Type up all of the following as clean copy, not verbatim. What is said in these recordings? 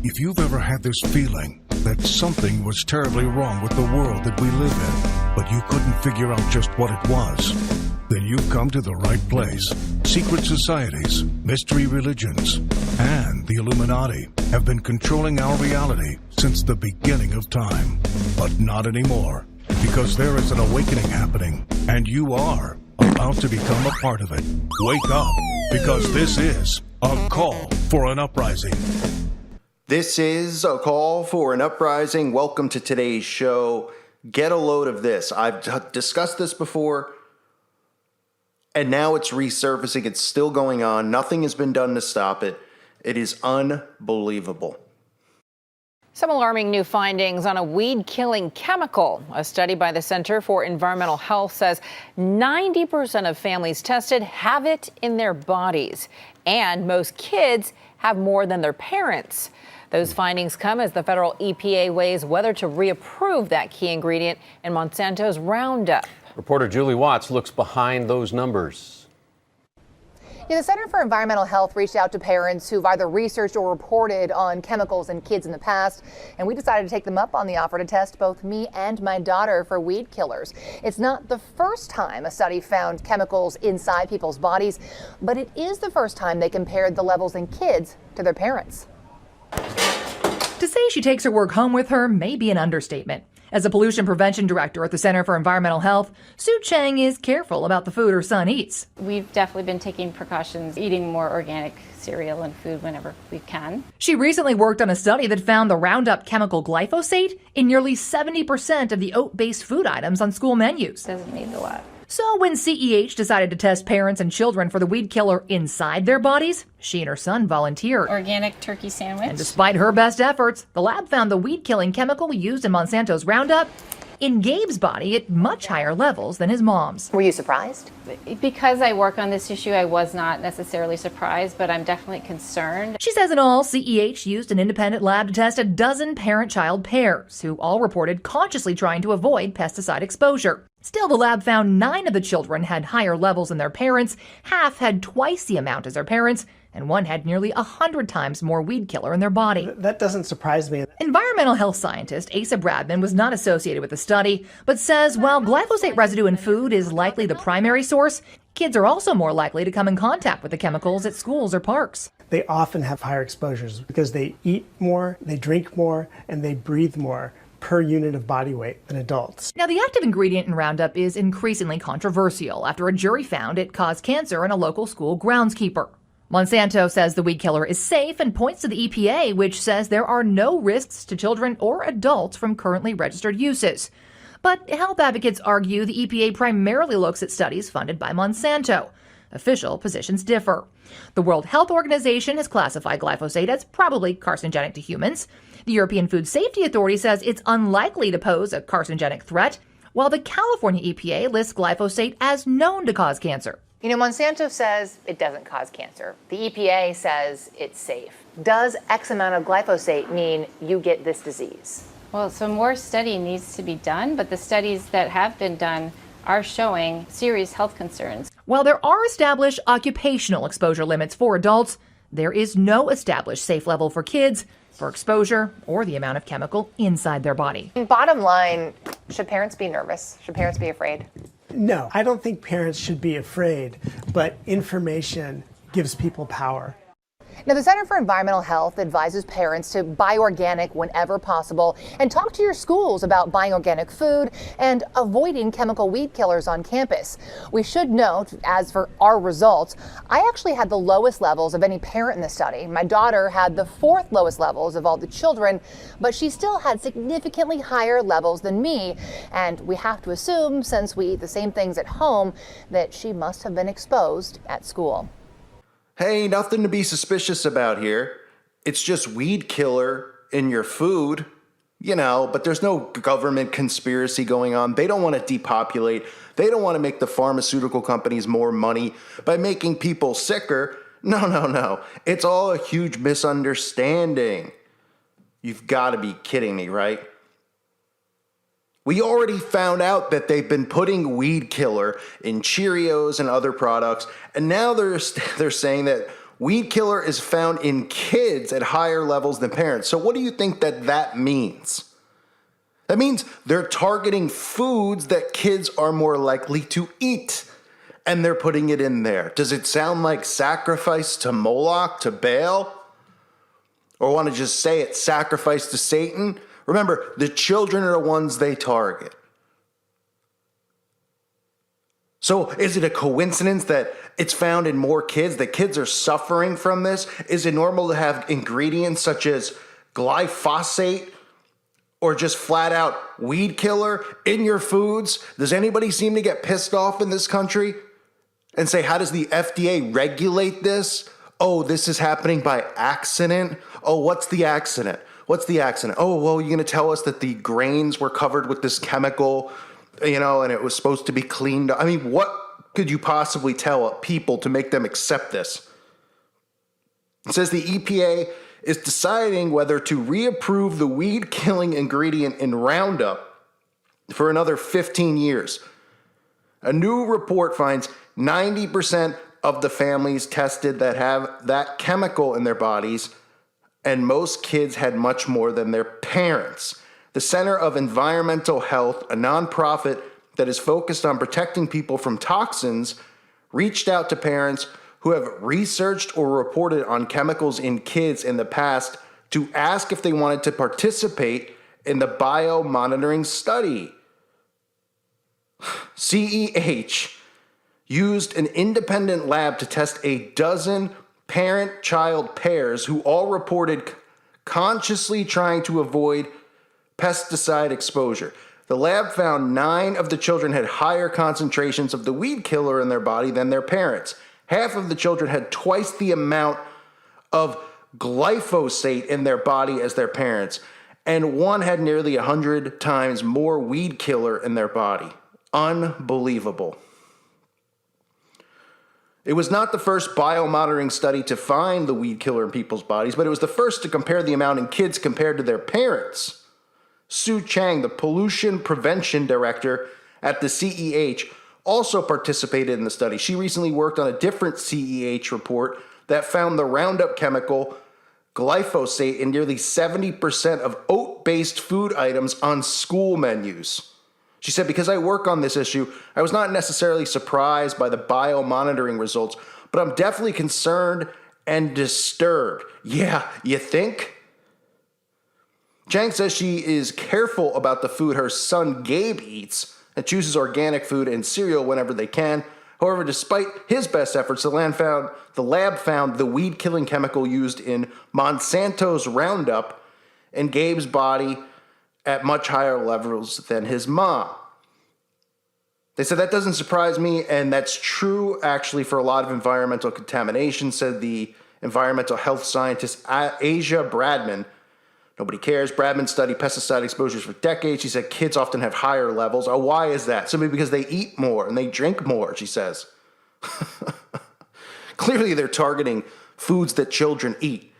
If you've ever had this feeling that something was terribly wrong with the world that we live in, but you couldn't figure out just what it was, then you've come to the right place. Secret societies, mystery religions, and the Illuminati have been controlling our reality since the beginning of time. But not anymore, because there is an awakening happening, and you are about to become a part of it. Wake up, because this is a call for an uprising. This is a call for an uprising. Welcome to today's show. Get a load of this. I've discussed this before, and now it's resurfacing. It's still going on. Nothing has been done to stop it. It is unbelievable. Some alarming new findings on a weed-killing chemical. A study by the Center for Environmental Health says 90% of families tested have it in their bodies, and most kids have more than their parents. Those findings come as the federal EPA weighs whether to reapprove that key ingredient in Monsanto's Roundup. Reporter Julie Watts looks behind those numbers. The Center for Environmental Health reached out to parents who've either researched or reported on chemicals in kids in the past, and we decided to take them up on the offer to test both me and my daughter for weed killers. It's not the first time a study found chemicals inside people's bodies, but it is the first time they compared the levels in kids to their parents. To say she takes her work home with her may be an understatement. As a pollution prevention director at the Center for Environmental Health, Sue Chang is careful about the food her son eats. We've definitely been taking precautions, eating more organic cereal and food whenever we can. She recently worked on a study that found the Roundup chemical glyphosate in nearly 70% of the oat-based food items on school menus. Doesn't need a lot. So when CEH decided to test parents and children for the weed killer inside their bodies, she and her son volunteered. Organic turkey sandwich. And despite her best efforts, the lab found the weed-killing chemical used in Monsanto's Roundup in Gabe's body at much higher levels than his mom's. Were you surprised? Because I work on this issue, I was not necessarily surprised, but I'm definitely concerned. She says in all, CEH used an independent lab to test a dozen parent-child pairs who all reported consciously trying to avoid pesticide exposure. Still, the lab found 9 of the children had higher levels than their parents, half had twice the amount as their parents, and one had nearly 100 times more weed killer in their body. That doesn't surprise me. Environmental health scientist Asa Bradman was not associated with the study, but says while glyphosate residue in food is likely the primary source, kids are also more likely to come in contact with the chemicals at schools or parks. They often have higher exposures because they eat more, they drink more, and they breathe more per unit of body weight than adults. Now, the active ingredient in Roundup is increasingly controversial after a jury found it caused cancer in a local school groundskeeper. Monsanto says the weed killer is safe and points to the EPA, which says there are no risks to children or adults from currently registered uses. But health advocates argue the EPA primarily looks at studies funded by Monsanto. Official positions differ. The World Health Organization has classified glyphosate as probably carcinogenic to humans. The European Food Safety Authority says it's unlikely to pose a carcinogenic threat, while the California EPA lists glyphosate as known to cause cancer. Monsanto says it doesn't cause cancer. The EPA says it's safe. Does X amount of glyphosate mean you get this disease? Well, so more study needs to be done, but the studies that have been done are showing serious health concerns. While there are established occupational exposure limits for adults, there is no established safe level for kids for exposure or the amount of chemical inside their body. Bottom line, should parents be nervous? Should parents be afraid? No, I don't think parents should be afraid, but information gives people power. Now, the Center for Environmental Health advises parents to buy organic whenever possible and talk to your schools about buying organic food and avoiding chemical weed killers on campus. We should note, as for our results, I actually had the lowest levels of any parent in the study. My daughter had the 4th lowest levels of all the children, but she still had significantly higher levels than me. And we have to assume, since we eat the same things at home, that she must have been exposed at school. Hey, nothing to be suspicious about here. It's just weed killer in your food, but there's no government conspiracy going on. They don't want to depopulate. They don't want to make the pharmaceutical companies more money by making people sicker. No. It's all a huge misunderstanding. You've got to be kidding me, right? We already found out that they've been putting weed killer in Cheerios and other products, and now they're saying that weed killer is found in kids at higher levels than parents. So what do you think that means? That means they're targeting foods that kids are more likely to eat, and they're putting it in there. Does it sound like sacrifice to Moloch, to Baal? Or want to just say it, sacrifice to Satan? Remember, the children are the ones they target. So is it a coincidence that it's found in more kids, that kids are suffering from this? Is it normal to have ingredients such as glyphosate or just flat out weed killer in your foods? Does anybody seem to get pissed off in this country and say, how does the FDA regulate this? Oh, this is happening by accident. Oh, what's the accident? What's the accident? Oh, well, you're going to tell us that the grains were covered with this chemical, and it was supposed to be cleaned up. I mean, what could you possibly tell people to make them accept this? It says the EPA is deciding whether to reapprove the weed-killing ingredient in Roundup for another 15 years. A new report finds 90% of the families tested that have that chemical in their bodies, and most kids had much more than their parents. The Center of Environmental Health, a nonprofit that is focused on protecting people from toxins, reached out to parents who have researched or reported on chemicals in kids in the past to ask if they wanted to participate in the biomonitoring study. CEH used an independent lab to test a dozen parent-child pairs who all reported consciously trying to avoid pesticide exposure. The lab found 9 of the children had higher concentrations of the weed killer in their body than their parents. Half of the children had twice the amount of glyphosate in their body as their parents, and one had nearly 100 times more weed killer in their body. Unbelievable. It was not the first biomonitoring study to find the weed killer in people's bodies, but it was the first to compare the amount in kids compared to their parents. Sue Chang, the pollution prevention director at the CEH, also participated in the study. She recently worked on a different CEH report that found the Roundup chemical glyphosate in nearly 70% of oat-based food items on school menus. She said, because I work on this issue, I was not necessarily surprised by the biomonitoring results, but I'm definitely concerned and disturbed. Yeah, you think? Chang says she is careful about the food her son Gabe eats and chooses organic food and cereal whenever they can. However, despite his best efforts, the lab found the weed-killing chemical used in Monsanto's Roundup in Gabe's body at much higher levels than his mom. They said that doesn't surprise me, and that's true actually for a lot of environmental contamination, said the environmental health scientist Asia Bradman. Nobody cares. Bradman studied pesticide exposures for decades. She said kids often have higher levels. Oh, why is that? Simply because they eat more and they drink more, she says. Clearly, they're targeting foods that children eat.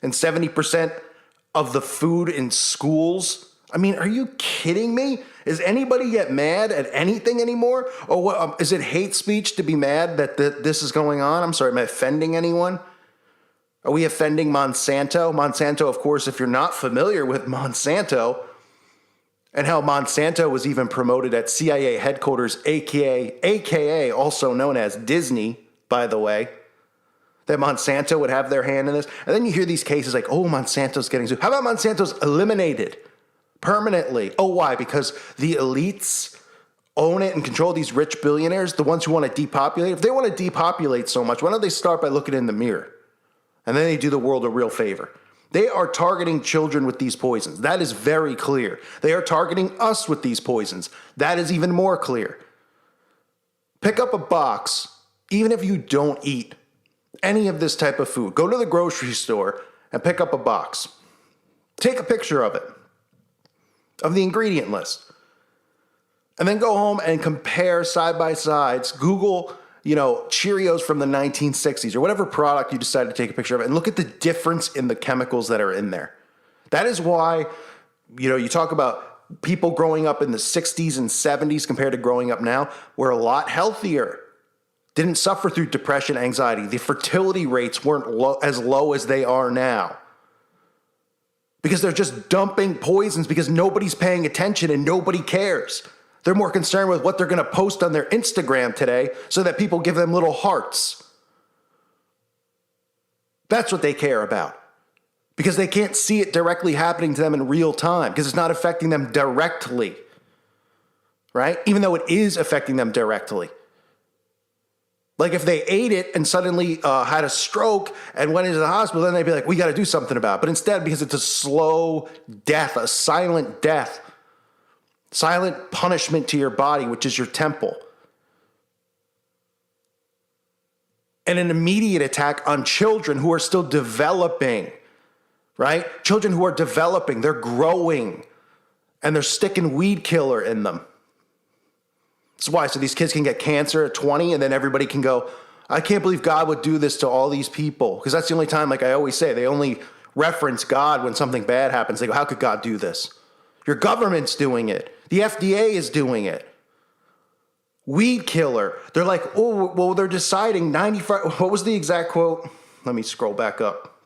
And 70% of the food in schools. I mean, are you kidding me? Is anybody get mad at anything anymore? Or what, is it hate speech to be mad that this is going on? I'm sorry, am I offending anyone? Are we offending Monsanto? Monsanto, of course, if you're not familiar with Monsanto and how Monsanto was even promoted at CIA headquarters, AKA also known as Disney, by the way, that Monsanto would have their hand in this. And then you hear these cases like, oh, Monsanto's getting sued. How about Monsanto's eliminated permanently? Oh, why? Because the elites own it and control these rich billionaires, the ones who want to depopulate. If they want to depopulate so much, why don't they start by looking in the mirror? And then they do the world a real favor. They are targeting children with these poisons. That is very clear. They are targeting us with these poisons. That is even more clear. Pick up a box, even if you don't eat any of this type of food. Go to the grocery store and pick up a box. Take a picture of it, of the ingredient list. And then go home and compare side by sides. Google Cheerios from the 1960s or whatever product you decide to take a picture of, and look at the difference in the chemicals that are in there. That is why, you talk about people growing up in the 60s and 70s compared to growing up now, we're a lot healthier. didn't suffer through depression, anxiety. The fertility rates weren't as low as they are now. Because they're just dumping poisons because nobody's paying attention and nobody cares. They're more concerned with what they're going to post on their Instagram today so that people give them little hearts. That's what they care about. Because they can't see it directly happening to them in real time because it's not affecting them directly. Right? Even though it is affecting them directly. Like if they ate it and suddenly had a stroke and went into the hospital, then they'd be like, we got to do something about it. But instead, because it's a slow death, a silent death, silent punishment to your body, which is your temple, and an immediate attack on children who are still developing, right? Children who are developing, they're growing, and they're sticking weed killer in them. That's why, so these kids can get cancer at 20 and then everybody can go, I can't believe God would do this to all these people. Because that's the only time, like I always say, they only reference God when something bad happens. They go, how could God do this? Your government's doing it. The FDA is doing it. Weed killer. They're like, oh, well, they're deciding 95. What was the exact quote? Let me scroll back up.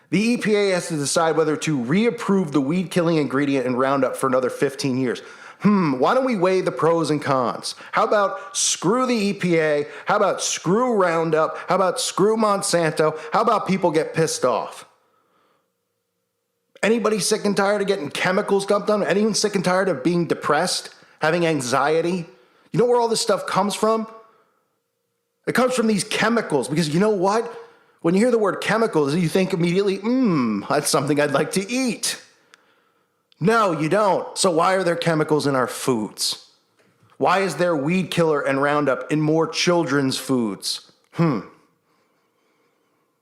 The EPA has to decide whether to reapprove the weed killing ingredient in Roundup for another 15 years. Why don't we weigh the pros and cons? How about screw the EPA? How about screw Roundup? How about screw Monsanto? How about people get pissed off? Anybody sick and tired of getting chemicals dumped on? Anyone sick and tired of being depressed, having anxiety? You know where all this stuff comes from? It comes from these chemicals because you know what? When you hear the word chemicals, you think immediately, that's something I'd like to eat. No, you don't. So why are there chemicals in our foods? Why is there weed killer and Roundup in more children's foods? The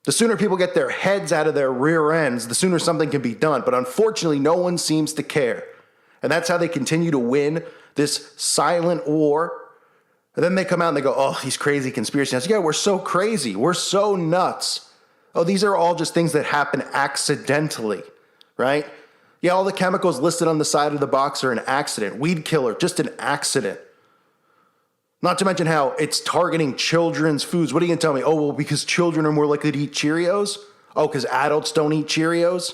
sooner people get their heads out of their rear ends, the sooner something can be done. But unfortunately, no one seems to care. And that's how they continue to win this silent war. And then they come out and they go, oh, these crazy conspiracy nuts. Yeah, we're so crazy. We're so nuts. Oh, these are all just things that happen accidentally, right? Yeah, all the chemicals listed on the side of the box are an accident. Weed killer, just an accident. Not to mention how it's targeting children's foods. What are you going to tell me? Oh, well, because children are more likely to eat Cheerios? Oh, because adults don't eat Cheerios?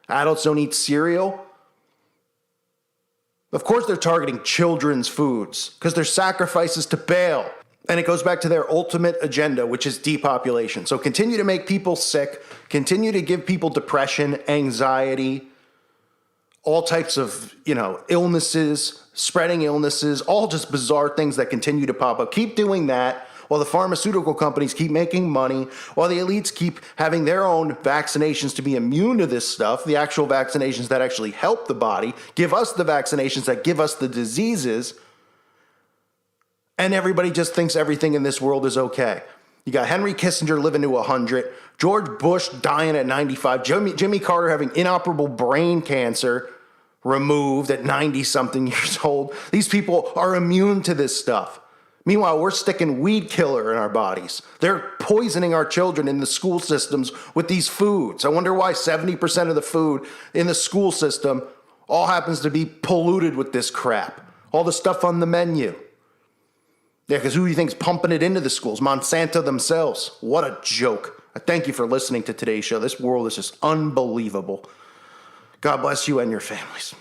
Adults don't eat cereal? Of course they're targeting children's foods because they're sacrifices to Baal. And it goes back to their ultimate agenda, which is depopulation. So continue to make people sick, continue to give people depression, anxiety, all types of, illnesses, spreading illnesses, all just bizarre things that continue to pop up. Keep doing that while the pharmaceutical companies keep making money, while the elites keep having their own vaccinations to be immune to this stuff, the actual vaccinations that actually help the body, give us the vaccinations that give us the diseases, and everybody just thinks everything in this world is okay. You got Henry Kissinger living to 100, George Bush dying at 95, Jimmy Carter having inoperable brain cancer removed at 90-something years old. These people are immune to this stuff. Meanwhile, we're sticking weed killer in our bodies. They're poisoning our children in the school systems with these foods. I wonder why 70% of the food in the school system all happens to be polluted with this crap. All the stuff on the menu. Yeah, because who do you think's pumping it into the schools? Monsanto themselves. What a joke. I thank you for listening to today's show. This world is just unbelievable. God bless you and your families.